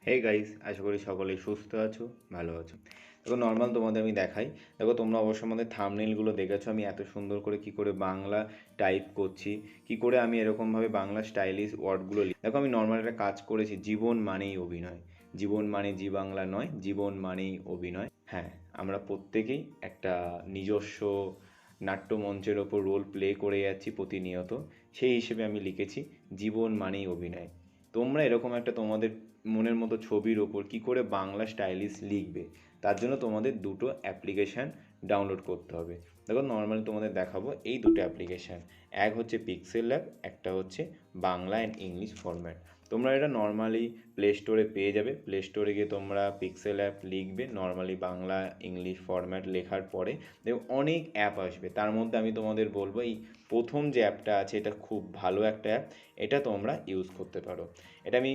Hey guys, আশা করি সকলেই সুস্থ আছো, ভালো আছো। দেখো নর্মাল তোমাদের আমি দেখাই। দেখো তোমরা অবশ্যই আমাদের থাম্বনেইলগুলো দেখেছো, আমি এত সুন্দর করে কি করে বাংলা টাইপ করছি, কি করে আমি এরকমভাবে বাংলা স্টাইলিশ ওয়ার্ডগুলো দেখো আমি নর্মাল একটা কাজ করেছি, জীবন মানেই অভিনয়। জীবন মানে জি বাংলা নয়, জীবন মানেই অভিনয়। হ্যাঁ, আমরা প্রত্যেকেই একটা নিজস্ব নাট্যমঞ্চের ওপর রোল প্লে করে যাচ্ছি প্রতিনিয়ত। সেই হিসেবে আমি লিখেছি জীবন মানেই অভিনয়। তোমরা এরকম একটা তোমাদের মনের মতো ছবির ওপর কী করে বাংলা স্টাইলিশ লিখবে, তার জন্য তোমাদের দুটো অ্যাপ্লিকেশান ডাউনলোড করতে হবে। দেখো নর্মালি তোমাদের দেখাবো এই দুটো অ্যাপ্লিকেশান। এক হচ্ছে পিক্সেল ল্যাব, একটা হচ্ছে বাংলা অ্যান্ড ইংলিশ ফরম্যাট। তোমরা এটা নর্মালি প্লে স্টোরে পেয়ে যাবে। প্লে স্টোরে গিয়ে তোমরা পিক্সেল অ্যাপ লিখবে, নর্মালি বাংলা ইংলিশ ফরম্যাট লেখার পরে দেখো অনেক অ্যাপ আসবে। তার মধ্যে আমি তোমাদের বলবো এই প্রথম যে অ্যাপটা আছে এটা খুব ভালো একটা অ্যাপ, এটা তোমরা ইউজ করতে পারো। এটা আমি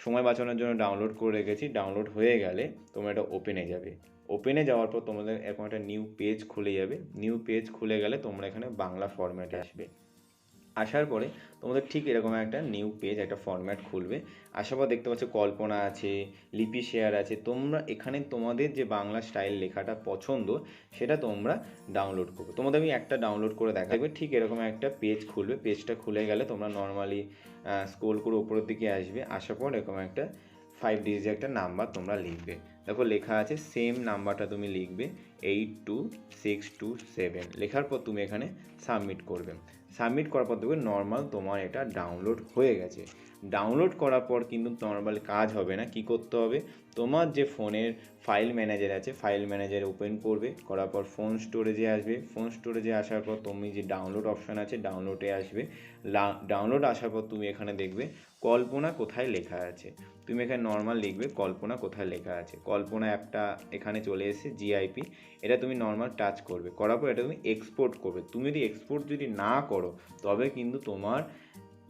সময় বাঁচানোর জন্য ডাউনলোড করে রেখেছি। ডাউনলোড হয়ে গেলে তোমরা এটা ওপেনে যাবে। ওপেনে যাওয়ার পর তোমাদের এরকম একটা নিউ পেজ খুলে যাবে। নিউ পেজ খুলে গেলে তোমরা এখানে বাংলা ফরম্যাটে আসবে। আসার পরে তোমাদের ঠিক এরকম একটা নিউ পেজ, একটা ফরম্যাট খুলবে। আসার পর দেখতে পাচ্ছ কল্পনা আছে, লিপি শেয়ার আছে। তোমরা এখানে তোমাদের যে বাংলা স্টাইল লেখাটা পছন্দ সেটা তোমরা ডাউনলোড করবে। তোমাদের আমি একটা ডাউনলোড করে দেখাবে। ঠিক এরকম একটা পেজ খুলবে। পেজটা খুলে গেলে তোমরা নর্মালি স্ক্রোল করে উপরের দিকে আসবে। আসার পর এরকম একটা 5 ডিজিট একটা নাম্বার তোমরা লিখবে। দেখো লেখা আছে সেম নাম্বারটা তুমি লিখবে 82627। লেখার পর তুমি এখানে সাবমিট করবে। সাবমিট করার পর দেখবে নর্মাল তোমার এটা ডাউনলোড হয়ে গেছে। ডাউনলোড করার পর কিন্তু নর্মাল কাজ হবে না। কি করতে হবে, তোমার যে ফোনের ফাইল ম্যানেজার আছে ফাইল ম্যানেজারে ওপেন করবে। করার পর ফোন স্টোরেজে আসবে। ফোন স্টোরেজে আসার পর তুমি যে ডাউনলোড অপশান আছে ডাউনলোডে আসবে। ডাউনলোড আসার পর তুমি এখানে দেখবে কল্পনা কোথায় লেখা আছে। তুমি এখানে নর্মাল লিখবে কল্পনা কোথায় লেখা আছে। কল্পনা অ্যাপটা এখানে চলে এসেছে, জিআইপি। এটা তুমি নর্মাল টাচ করবে। করার পর এটা তুমি এক্সপোর্ট করবে। তুমি যদি এক্সপোর্ট যদি না করো তবে কিন্তু তোমার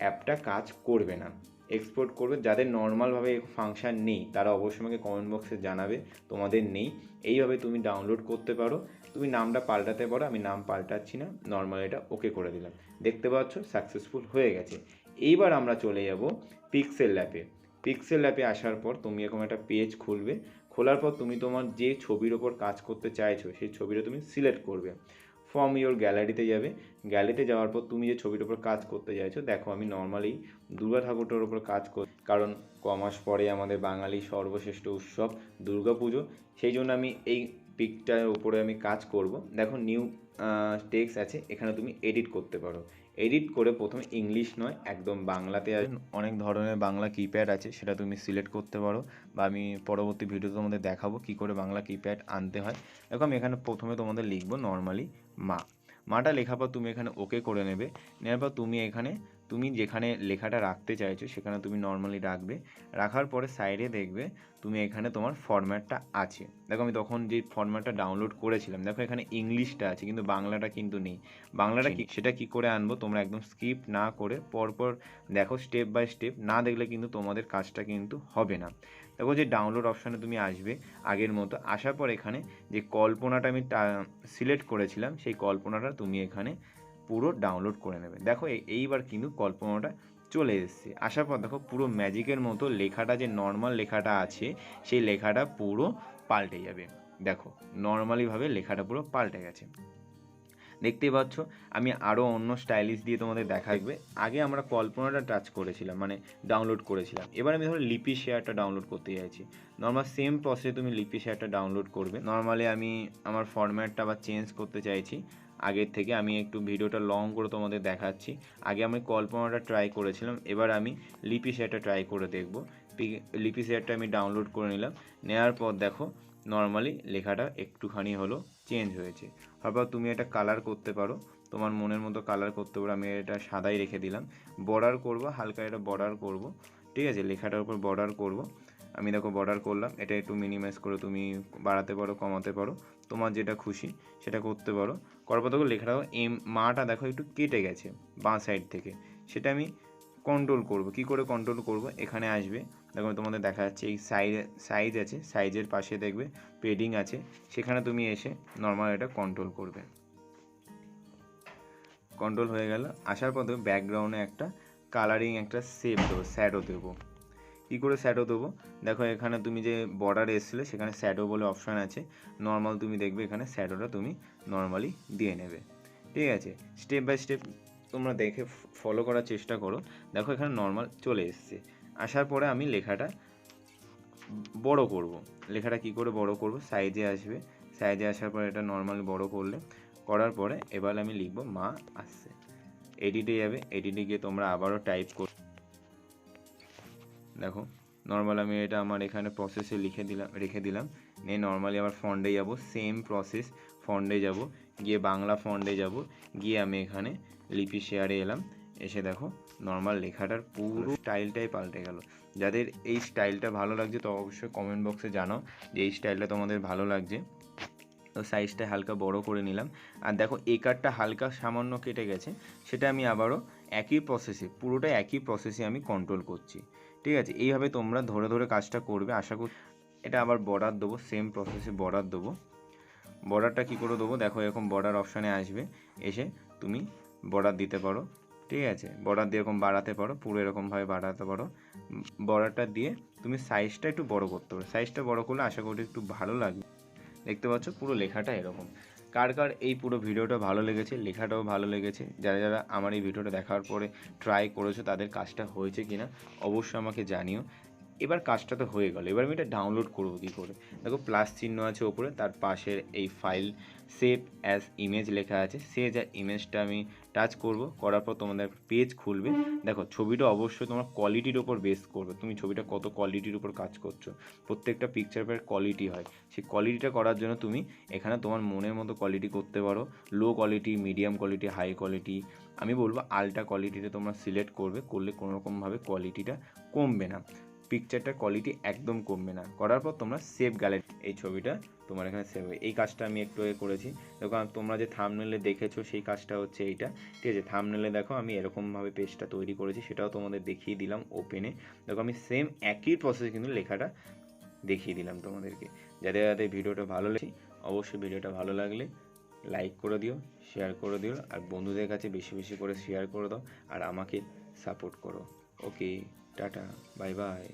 অ্যাপটা কাজ করবে না। এক্সপোর্ট করবে। যাদের নর্মালভাবে ফাংশান নেই তারা অবশ্যই আমাকে কমেন্ট বক্সে জানাবে তোমাদের নেই। এইভাবে তুমি ডাউনলোড করতে পারো। তুমি নামটা পাল্টাতে পারো, আমি নাম পাল্টাচ্ছি না, নর্মাল এটা ওকে করে দিলাম। দেখতে পাচ্ছ সাকসেসফুল হয়ে গেছে। এইবার আমরা চলে যাব পিক্সেল ল্যাপে। পিক্সেল ল্যাপে আসার পর তুমি এরকম একটা পেজ খুলবে। খোলার পর তুমি তোমার যে ছবির ওপর কাজ করতে চাইছো সেই ছবিটা তুমি সিলেক্ট করবে। ফ্রম ইওর গ্যালারিতে যাবে। গ্যালারিতে যাওয়ার পর তুমি যে ছবিটার উপর কাজ করতে চাইছো, দেখো আমি নর্মালি দুর্গা ঠাকুরটার উপর কাজ করি, কারণ কমাস পরে আমাদের বাঙালি সর্বশ্রেষ্ঠ উৎসব দুর্গা পুজো। সেই জন্য আমি এই পিকটার উপরে আমি কাজ করব। দেখো নিউ টেক্সট আছে, এখানে তুমি এডিট করতে পারো। এডিট করে প্রথমে ইংলিশ নয় একদম বাংলাতে অনেক ধরনের বাংলা কিপ্যাড আছে, সেটা তুমি সিলেক্ট করতে পারো, বা আমি পরবর্তী ভিডিওতে তোমাদের দেখাবো কী করে বাংলা কিপ্যাড আনতে হয়। দেখো আমি এখানে প্রথমে তোমাদের লিখবো নর্মালি মা। মাটা লেখার পর তুমি এখানে ওকে করে নেবে। নেওয়ার পর তুমি এখানে তুমি যেখানে লেখাটা রাখতে চাইছো সেখানে তুমি নর্মালি রাখবে। রাখার পরে সাইডে দেখবে তুমি এখানে তোমার ফরম্যাটটা আছে। দেখো আমি তখন যে ফরম্যাটটা ডাউনলোড করেছিলাম, দেখো এখানে ইংলিশটা আছে কিন্তু বাংলাটা কিন্তু নেই। বাংলাটা কি সেটা কি করে আনবো, তোমরা একদম স্কিপ না করে পরপর দেখো স্টেপ বাই স্টেপ। না দেখলে কিন্তু তোমাদের কাজটা কিন্তু হবে না। দেখো যে ডাউনলোড অপশানে তুমি আসবে আগের মতো। আসার পর এখানে যে কল্পনাটা আমি সিলেক্ট করেছিলাম সেই কল্পনাটা তুমি এখানে পুরো ডাউনলোড করে নেবে। দেখো এইবার কিন্তু কল্পনাটা চলে এসেছে। আসার পর দেখো পুরো ম্যাজিকের মতো লেখাটা যে নর্মাল লেখাটা আছে সেই লেখাটা পুরো পাল্টে যাবে। দেখো নর্মালিভাবে লেখাটা পুরো পাল্টে গেছে। দেখতেই পাচ্ছ। আমি আরও অন্য স্টাইলিশ দিয়ে তোমাদের দেখাবে। আগে আমরা কল্পনাটা টাচ করেছিলাম, মানে ডাউনলোড করেছিলাম। এবার আমি ধরো লিপি শেয়ারটা ডাউনলোড করতে চাইছি। নর্মাল সেম প্রসেসে তুমি লিপি শেয়ারটা ডাউনলোড করবে। নর্মালি আমি আমার ফরম্যাটটা আবার চেঞ্জ করতে চাইছি আগের থেকে। আমি একটু ভিডিওটা লং করে তোমাদের দেখাচ্ছি। আগে আমি কল্পনাটা ট্রাই করেছিলাম, এবার আমি লিপি শেয়ারটা ট্রাই করে দেখব। লিপি শেয়ারটা আমি ডাউনলোড করে নিলাম। নেওয়ার পর দেখো নর্মালি লেখাটা একটুখানি হলো চেঞ্জ হয়েছে। তারপর তুমি এটা কালার করতে পারো, তোমার মনের মতো কালার করতে পারো। আমি এটা সাদাই রেখে দিলাম। বর্ডার করব, হালকা এটা বর্ডার করব, ঠিক আছে, লেখাটার উপর বর্ডার করব। আমি দেখো বর্ডার করলাম। এটা একটু মিনিমাইজ করে তুমি বাড়াতে পারো, কমাতে পারো, তোমার যেটা খুশি সেটা করতে পারো। করার পর দেখো লেখাটাও মাটা দেখো একটু কেটে গেছে বাঁ সাইড থেকে। সেটা আমি কন্ট্রোল করব। কি করে কন্ট্রোল করব, এখানে আসবে। দেখো তোমাদের দেখা যাচ্ছে এই সাইজ আছে, সাইজের পাশে দেখবে পেডিং আছে, সেখানে তুমি এসে নর্মাল এটা কন্ট্রোল করবে। কন্ট্রোল হয়ে গেল। আসার পর দেখবে ব্যাকগ্রাউন্ডে একটা কালারিং একটা শেপ দেবো, শ্যাডো দেবো। কী করে শ্যাডো দেবো, দেখো এখানে তুমি যে বর্ডার এসেছিলে সেখানে শ্যাডো বলে অপশান আছে, নর্মাল তুমি দেখবে এখানে শ্যাডোটা তুমি নর্মালি দিয়ে নেবে। ঠিক আছে, স্টেপ বাই স্টেপ তোমরা দেখে ফলো করার চেষ্টা করো। দেখো এখানে নর্মাল চলে এসছে, আসার পরে আমি লেখাটা বড় করব। লেখাটা কি করে বড় করব, সাইজে আসবে, সাইজে আসার পরে এটা নর্মালি বড় করলে, করার পরে এবার আমি লিখব মা আসছে। এডিটে যাবে, এডিটে গিয়ে তোমরা আবারও টাইপ কর। দেখো নর্মাল আমি এটা আমার এখানে প্রসেসে রেখে দিলাম। নিয়ে নর্মালি আবার ফন্টে যাব, সেম প্রসেস, ফন্টে যাব, গিয়ে বাংলা ফন্টে যাব, গিয়ে আমি এখানে লিপি শেয়ারে এলাম, এসে দেখো নর্মাল লেখাটার পুরো স্টাইলটাই পাল্টে গেল। যাদের এই স্টাইলটা ভালো লাগছে তো অবশ্যই কমেন্ট বক্সে জানাও যে এই স্টাইলটা তোমাদের ভালো লাগছে। তো সাইজটা হালকা বড় করে নিলাম। আর দেখো এই কার্ডটা হালকা সামান্য কেটে গেছে, সেটা আমি আবারও একই প্রসেসে, পুরোটা একই প্রসেসে আমি কন্ট্রোল করছি। ঠিক আছে, এইভাবে তোমরা ধরে ধরে কাজটা করবে আশা করি। এটা আবার বর্ডার দেবো, সেম প্রসেসে বর্ডার দেবো। বর্ডারটা কী করে দেবো, দেখো এরকম বর্ডার অপশানে আসবে, এসে তুমি বর্ডার দিতে পারো। ঠিক আছে, বর্ডার দিয়ে এরকম বাড়াতে পারো, পুরো এরকমভাবে বাড়াতে পারো। বর্ডারটা দিয়ে তুমি সাইজটা একটু বড় করতে পারো, সাইজটা বড় করলে আশা করি একটু ভালো লাগবে। দেখতে পাচ্ছ পুরো লেখাটা এরকম। কার কার এই পুরো ভিডিওটা ভালো লেগেছে, লেখাটাও ভালো লেগেছে, যারা যারা আমার এই ভিডিওটা দেখার পরে ট্রাই করেছো তাদের কাজটা হয়েছে কি না অবশ্যই আমাকে জানিও। এবার কাজটা তো হয়ে গেল, এবার আমি এটা ডাউনলোড করবো কী করে, দেখো প্লাস চিহ্ন আছে ওপরে, তার পাশের এই ফাইল সেভ অ্যাজ ইমেজ লেখা আছে, সেভ অ্যাজ ইমেজটা আমি টাচ করব, করার পর তোমাদের পেজ খুলবে। দেখো ছবিটা অবশ্যই তোমার কোয়ালিটির ওপর বেস করবে, তুমি ছবিটা কত কোয়ালিটির উপর কাজ করছো, প্রত্যেকটা পিকচারের কোয়ালিটি হয়, সেই কোয়ালিটিটা করার জন্য তুমি এখানে তোমার মনের মতো কোয়ালিটি করতে পারো, low quality, medium quality, high quality. আমি বলবো আলট্রা কোয়ালিটিতে তোমরা সিলেক্ট করবে, করলে কোনোরকমভাবে কোয়ালিটিটা কমবে না, পিকচারটার কোয়ালিটি একদম কমবে না। করার পর তোমরা সেভ গ্যালারি, এই ছবিটা তোমার এখানে সেভ হবে। এই কাজটা আমি একটু আগে করেছি, দেখো তোমরা যে থাম্বনেলে দেখেছো সেই কাজটা হচ্ছে এইটা। ঠিক আছে, থাম্বনেলে দেখো আমি এরকমভাবে পেজটা তৈরি করেছি, সেটাও তোমাদের দেখিয়ে দিলাম ওপেনে। দেখো আমি সেম একই প্রসেস কিন্তু লেখাটা দেখিয়ে দিলাম তোমাদেরকে। যাদের যাদের ভিডিওটা ভালো লেগেছে অবশ্যই ভিডিওটা ভালো লাগলে লাইক করে দিও, শেয়ার করে দিও, আর বন্ধুদের কাছে বেশি বেশি করে শেয়ার করে দাও, আর আমাকে সাপোর্ট করো। ওকে, টাটা, বাই বাই।